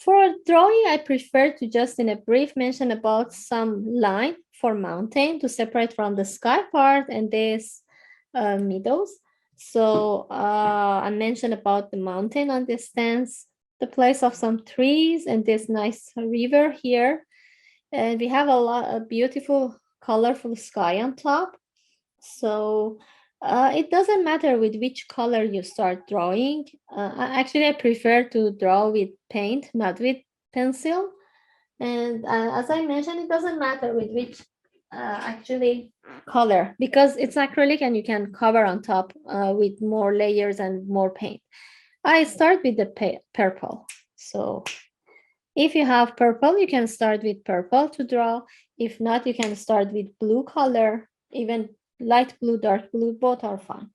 For drawing, I prefer to just in a brief mention about some line for mountain to separate from the sky part and this meadows. So I mentioned about the mountain on distance, the place of some trees and this nice river here. And we have a beautiful, colorful sky on top. So it doesn't matter with which color you start drawing. Actually, I prefer to draw with paint, not with pencil. And as I mentioned, it doesn't matter with which actually color because it's acrylic and you can cover on top with more layers and more paint. I start with the purple. So if you have purple, you can start with purple to draw. If not, you can start with blue color, even light blue, dark blue, both are fine.